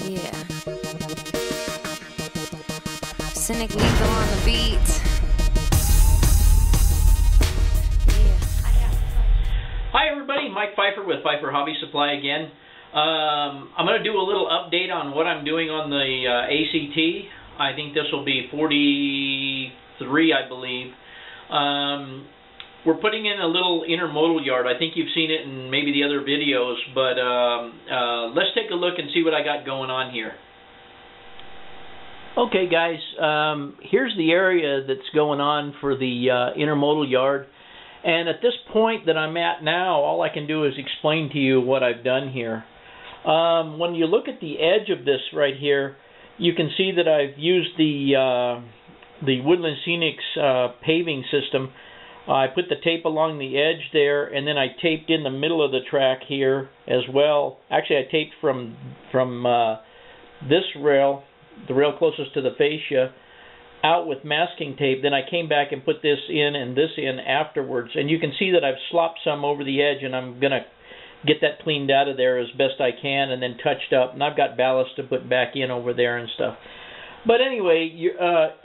Yeah. Cynic Lethal on the beat. Yeah. Hi everybody, Mike Pfeiffer with Pfeiffer Hobby Supply again. I'm going to do a little update on what I'm doing on the ACT. I think this will be 43, I believe. We're putting in a little intermodal yard. I think you've seen it in maybe the other videos, but let's take a look and see what I got going on here. Okay guys, here's the area that's going on for the intermodal yard. And at this point that I'm at now, all I can do is explain to you what I've done here. When you look at the edge of this right here, you can see that I've used the Woodland Scenics paving system. I put the tape along the edge there, and then I taped in the middle of the track here as well. Actually, I taped from this rail, the rail closest to the fascia, out with masking tape. Then I came back and put this in and this in afterwards. And you can see that I've slopped some over the edge, and I'm going to get that cleaned out of there as best I can and then touched up. And I've got ballast to put back in over there and stuff. But anyway,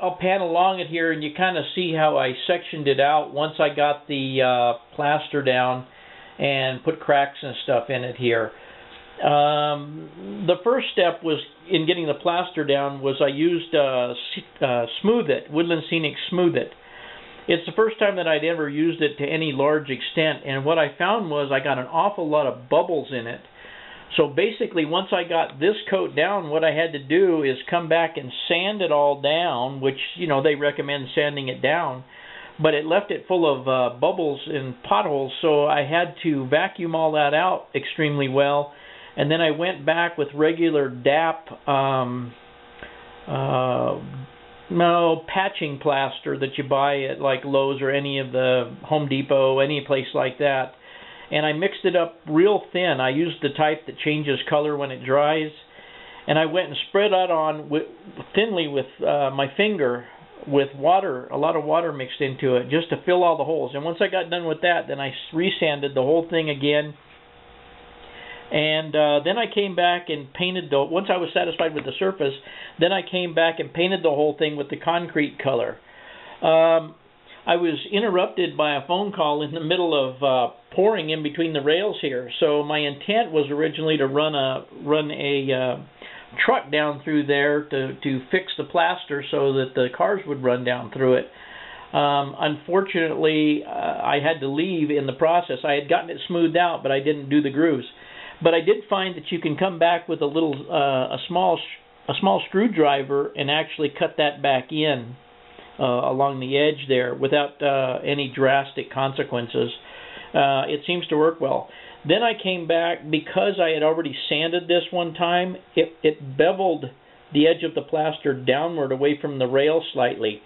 I'll pan along it here, and you kind of see how I sectioned it out once I got the plaster down and put cracks and stuff in it here. The first step was in getting the plaster down was I used Smooth It, Woodland Scenic Smooth It. It's the first time that I'd ever used it to any large extent, and what I found was I got an awful lot of bubbles in it. So basically, once I got this coat down, what I had to do is come back and sand it all down, which, you know, they recommend sanding it down. But it left it full of bubbles and potholes, so I had to vacuum all that out extremely well. And then I went back with regular DAP patching plaster that you buy at like Lowe's or any of the Home Depot, any place like that. And I mixed it up real thin. I used the type that changes color when it dries. And I went and spread that on thinly with my finger with water, a lot of water mixed into it, just to fill all the holes. And once I got done with that, then I resanded the whole thing again. And then I came back and painted once I was satisfied with the surface, then I came back and painted the whole thing with the concrete color. I was interrupted by a phone call in the middle of pouring in between the rails here. So my intent was originally to run a truck down through there to fix the plaster so that the cars would run down through it. Unfortunately, I had to leave in the process. I had gotten it smoothed out, but I didn't do the grooves. But I did find that you can come back with a small screwdriver and actually cut that back in along the edge there without any drastic consequences. It seems to work well. Then I came back, because I had already sanded this one time, it beveled the edge of the plaster downward away from the rail slightly.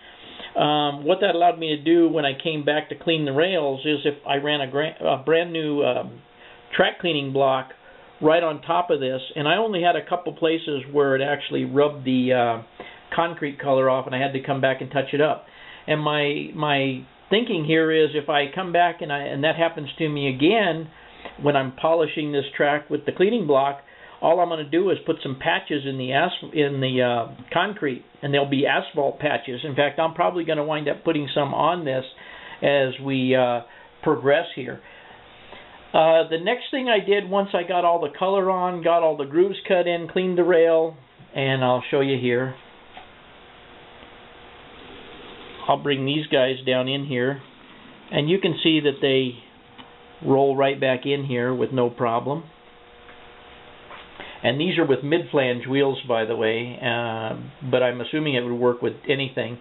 What that allowed me to do when I came back to clean the rails is if I ran a brand new track cleaning block right on top of this, and I only had a couple places where it actually rubbed the concrete color off, and I had to come back and touch it up. And my thinking here is, if I come back and that happens to me again when I'm polishing this track with the cleaning block, all I'm going to do is put some patches in the concrete, and they'll be asphalt patches. In fact, I'm probably going to wind up putting some on this as we progress here. The next thing I did once I got all the color on, got all the grooves cut in, cleaned the rail, and I'll show you here. I'll bring these guys down in here, and you can see that they roll right back in here with no problem. And these are with mid-flange wheels, by the way, but I'm assuming it would work with anything.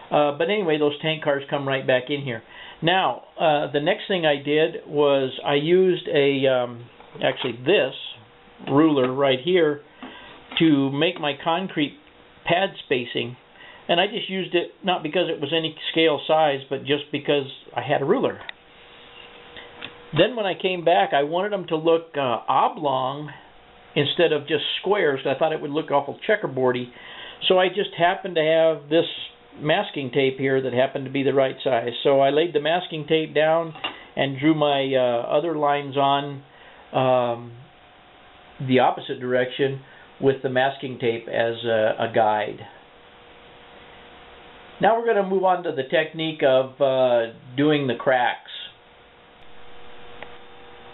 But anyway, those tank cars come right back in here. Now, the next thing I did was I used actually this ruler right here to make my concrete pad spacing. And I just used it not because it was any scale size, but just because I had a ruler. Then when I came back, I wanted them to look oblong instead of just squares. I thought it would look awful checkerboardy. So I just happened to have this masking tape here that happened to be the right size. So I laid the masking tape down and drew my other lines on the opposite direction with the masking tape as a guide. Now we're going to move on to the technique of doing the cracks.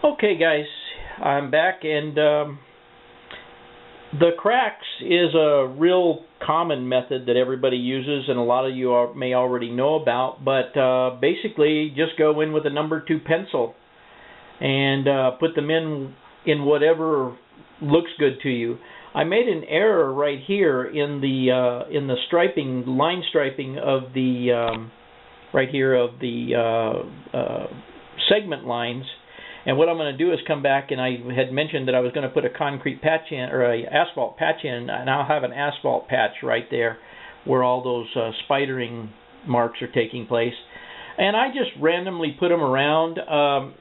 Okay guys, I'm back, and the cracks is a real common method that everybody uses and a lot of you may already know about, but basically just go in with a number 2 pencil and put them in whatever looks good to you. I made an error right here in the striping, line striping of the right here of the segment lines. And what I'm going to do is come back, and I had mentioned that I was going to put a concrete patch in, or a asphalt patch in, and I'll have an asphalt patch right there where all those spidering marks are taking place. And I just randomly put them around. I'll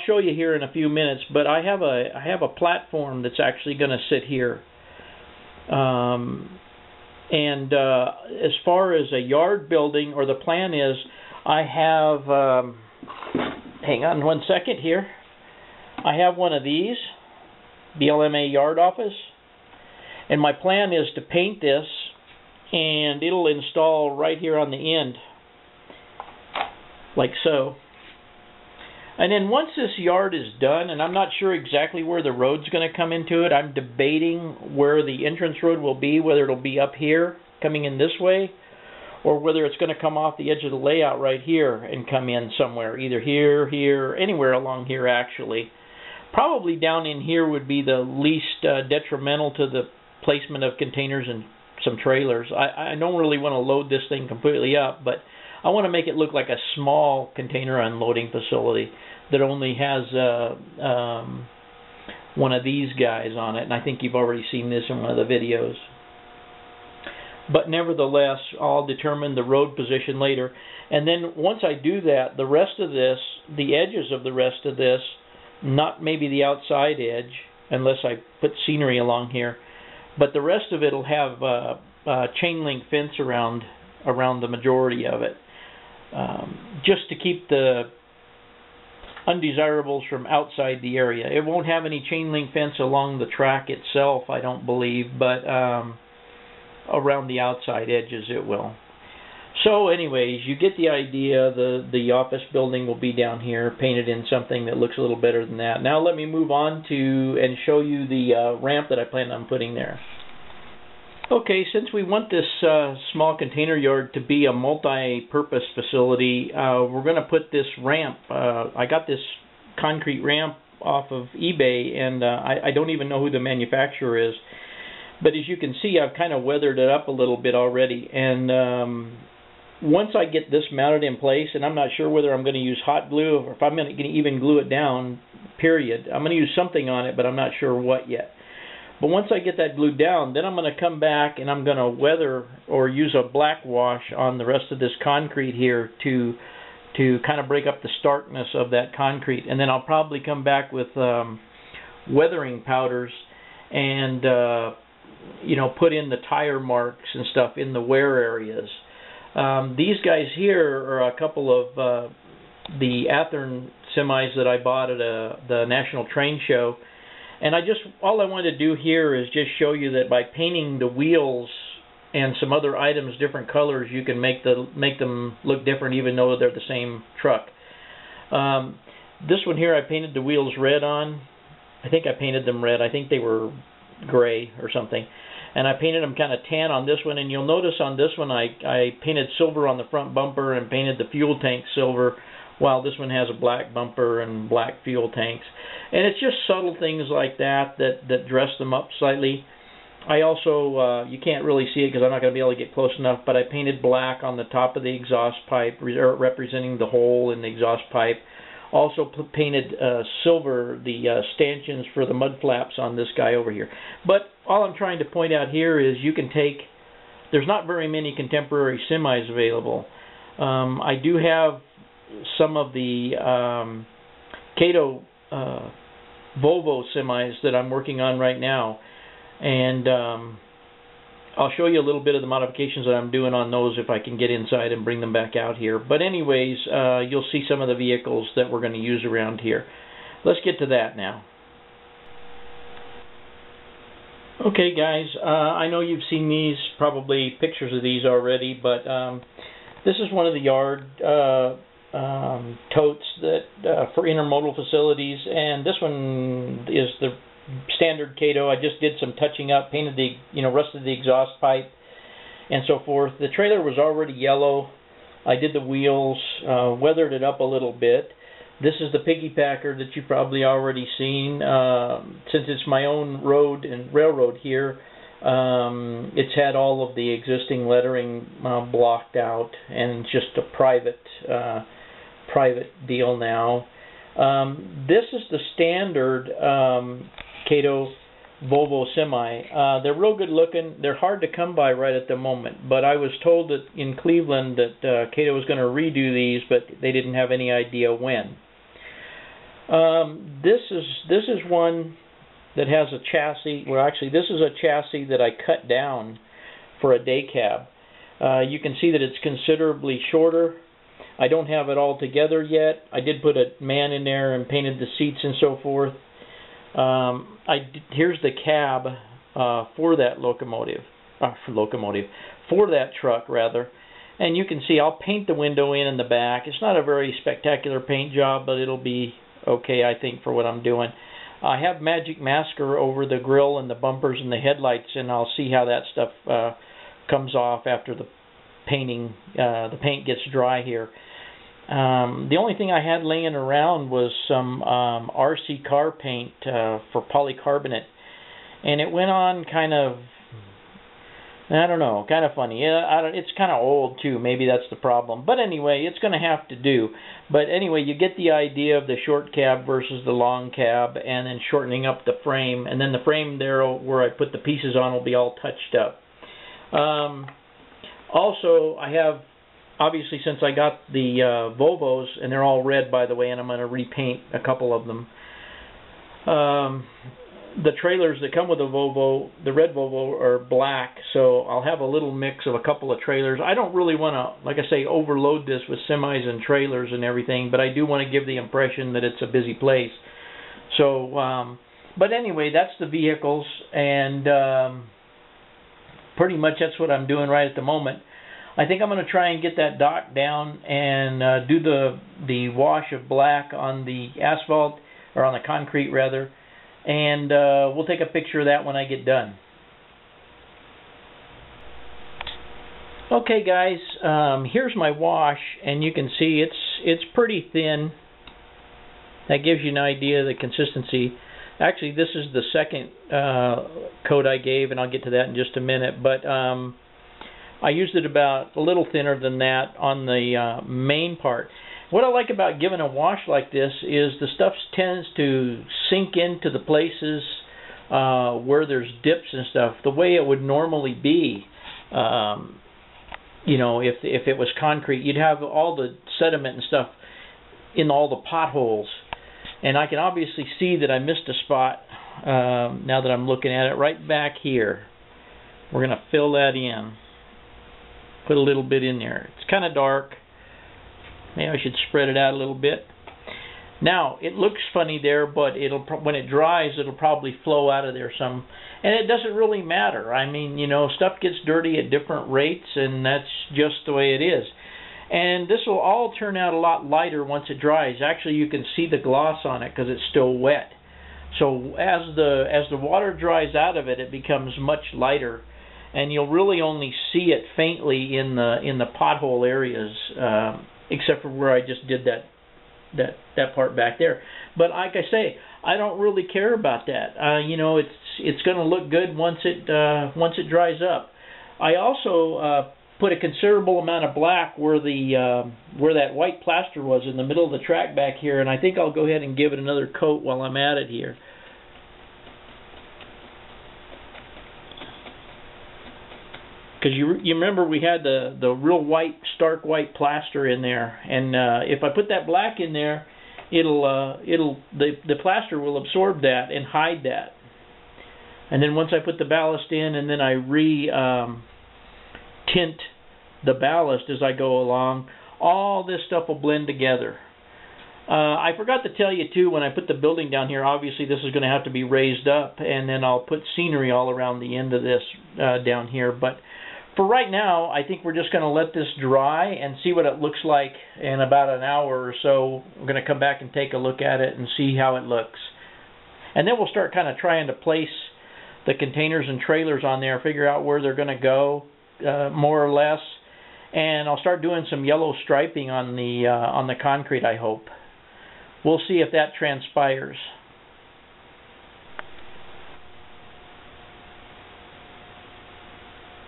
show you here in a few minutes, but I have a platform that's actually going to sit here. As far as a yard building, or the plan is, I have, hang on one second here, I have one of these, BLMA yard office, and my plan is to paint this, and it'll install right here on the end, like so. And then once this yard is done, and I'm not sure exactly where the road's going to come into it, I'm debating where the entrance road will be, whether it'll be up here, coming in this way, or whether it's going to come off the edge of the layout right here and come in somewhere, either here, here, anywhere along here actually. Probably down in here would be the least detrimental to the placement of containers and some trailers. I don't really want to load this thing completely up, but I want to make it look like a small container unloading facility that only has one of these guys on it, and I think you've already seen this in one of the videos. But nevertheless, I'll determine the road position later. And then once I do that, the rest of this, the edges of the rest of this, not maybe the outside edge, unless I put scenery along here, but the rest of it will have a chain link fence around the majority of it, just to keep the undesirables from outside the area. It won't have any chain link fence along the track itself, I don't believe, but around the outside edges it will. So anyways, you get the idea. The office building will be down here, painted in something that looks a little better than that. Now let me move on to and show you the ramp that I plan on putting there. Okay, since we want this small container yard to be a multi-purpose facility, we're going to put this ramp. I got this concrete ramp off of eBay, and I don't even know who the manufacturer is. But as you can see, I've kind of weathered it up a little bit already. And once I get this mounted in place, and I'm not sure whether I'm going to use hot glue or if I'm going to even glue it down, period. I'm going to use something on it, but I'm not sure what yet. But once I get that glued down, then I'm going to come back and I'm going to weather or use a black wash on the rest of this concrete here to kind of break up the starkness of that concrete. And then I'll probably come back with weathering powders and put in the tire marks and stuff in the wear areas. These guys here are a couple of the ACTRR semis that I bought at the National Train Show. And all I wanted to do here is just show you that by painting the wheels and some other items different colors, you can make them look different even though they're the same truck. This one here I painted the wheels red on. I think I painted them red. I think they were gray or something. And I painted them kind of tan on this one, and you'll notice on this one I painted silver on the front bumper and painted the fuel tank silver, while this one has a black bumper and black fuel tanks. And it's just subtle things like that dress them up slightly. I also, you can't really see it because I'm not going to be able to get close enough, but I painted black on the top of the exhaust pipe, representing the hole in the exhaust pipe. Also painted silver the stanchions for the mud flaps on this guy over here. But all I'm trying to point out here is there's not very many contemporary semis available. I do have some of the Cato Volvo semis that I'm working on right now, and I'll show you a little bit of the modifications that I'm doing on those if I can get inside and bring them back out here. But anyways, you'll see some of the vehicles that we're going to use around here. Let's get to that now. Okay, guys, I know you've seen these, probably pictures of these already, but this is one of the yard totes that for intermodal facilities, and this one is the standard Cato. I just did some touching up, painted the, rusted the exhaust pipe and so forth. The trailer was already yellow. I did the wheels, weathered it up a little bit. This is the piggy packer that you've probably already seen. Since it's my own road and railroad here, it's had all of the existing lettering blocked out, and it's just a private deal now. This is the standard Cato Volvo semi. They're real good looking. They're hard to come by right at the moment, but I was told that in Cleveland that Cato was going to redo these, but they didn't have any idea when. This is one that has a chassis. Well, actually, this is a chassis that I cut down for a day cab. You can see that it's considerably shorter. I don't have it all together yet. I did put a man in there and painted the seats and so forth. Here's the cab for that for that truck rather, and you can see I'll paint the window in the back. It's not a very spectacular paint job, but it'll be okay, I think, for what I'm doing. I have magic masker over the grill and the bumpers and the headlights, and I'll see how that stuff comes off after the painting. The paint gets dry here. The only thing I had laying around was some RC car paint for polycarbonate, and it went on kind of, I don't know, kind of funny. It's kind of old too, maybe that's the problem. But anyway, it's going to have to do. But anyway, you get the idea of the short cab versus the long cab, and then shortening up the frame, and then the frame there where I put the pieces on will be all touched up. Also, I have, obviously, since I got the Volvos, and they're all red, by the way, and I'm going to repaint a couple of them. The trailers that come with the Volvo, the red Volvo, are black, so I'll have a little mix of a couple of trailers. I don't really want to, like I say, overload this with semis and trailers and everything, but I do want to give the impression that it's a busy place. So, but anyway, that's the vehicles, and pretty much that's what I'm doing right at the moment. I think I'm going to try and get that dock down and do the wash of black on the asphalt, or on the concrete rather, and we'll take a picture of that when I get done. Okay, guys, here's my wash, and you can see it's pretty thin. That gives you an idea of the consistency. Actually, this is the second coat I gave, and I'll get to that in just a minute, but I used it about a little thinner than that on the main part. What I like about giving a wash like this is the stuff tends to sink into the places where there's dips and stuff the way it would normally be. If it was concrete, you'd have all the sediment and stuff in all the potholes. And I can obviously see that I missed a spot now that I'm looking at it right back here. We're going to fill that in. Put a little bit in there. It's kind of dark. Maybe I should spread it out a little bit. Now, it looks funny there, but when it dries, it'll probably flow out of there some. And it doesn't really matter. I mean, stuff gets dirty at different rates, and that's just the way it is. And this will all turn out a lot lighter once it dries. Actually, you can see the gloss on it because it's still wet. So as the water dries out of it, it becomes much lighter. And you'll really only see it faintly in the pothole areas, except for where I just did that part back there. But like I say, I don't really care about that. It's going to look good once it dries up. I also put a considerable amount of black where that white plaster was in the middle of the track back here, and I think I'll go ahead and give it another coat while I'm at it here. Because you remember we had the real white, stark white plaster in there, and if I put that black in there, the plaster will absorb that and hide that. And then once I put the ballast in, and then I tint the ballast as I go along, all this stuff will blend together. I forgot to tell you too, when I put the building down here, obviously this is going to have to be raised up, and then I'll put scenery all around the end of this down here. But for right now, I think we're just going to let this dry and see what it looks like in about an hour or so. We're going to come back and take a look at it and see how it looks. And then we'll start kind of trying to place the containers and trailers on there, figure out where they're going to go, more or less. And I'll start doing some yellow striping on the concrete, I hope. We'll see if that transpires.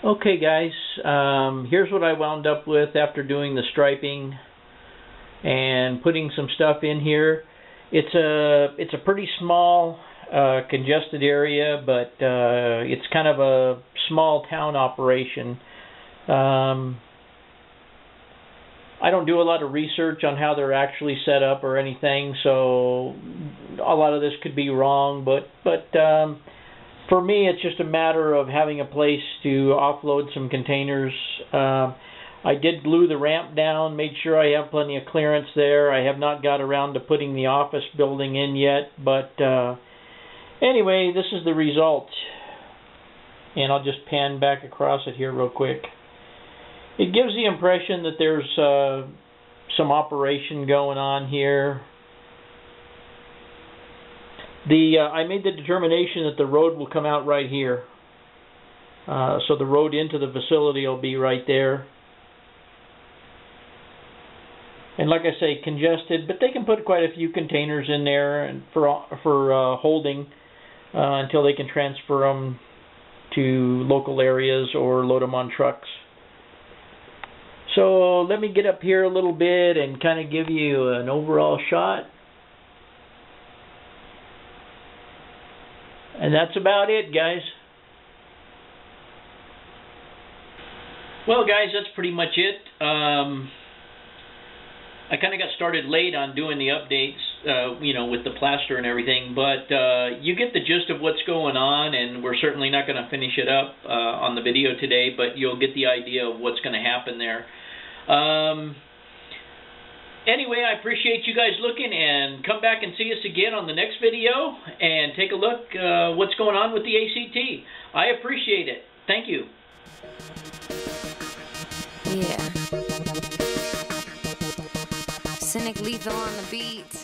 Okay guys, here's what I wound up with after doing the striping and putting some stuff in here. It's a pretty small congested area, but it's kind of a small town operation. I don't do a lot of research on how they're actually set up or anything, so a lot of this could be wrong, but for me, it's just a matter of having a place to offload some containers. I did glue the ramp down, made sure I have plenty of clearance there. I have not got around to putting the office building in yet, but anyway, this is the result. And I'll just pan back across it here real quick. It gives the impression that there's some operation going on here. I made the determination that the road will come out right here. So the road into the facility will be right there. And like I say, congested, but they can put quite a few containers in there and for holding until they can transfer them to local areas or load them on trucks. So let me get up here a little bit and kind of give you an overall shot. And that's about it, guys. Well, guys, that's pretty much it. I kind of got started late on doing the updates, with the plaster and everything, but you get the gist of what's going on, and we're certainly not going to finish it up on the video today, but you'll get the idea of what's going to happen there. Anyway, I appreciate you guys looking, and come back and see us again on the next video and take a look what's going on with the ACT. I appreciate it. Thank you. Yeah. Cynic Lethal on the beat.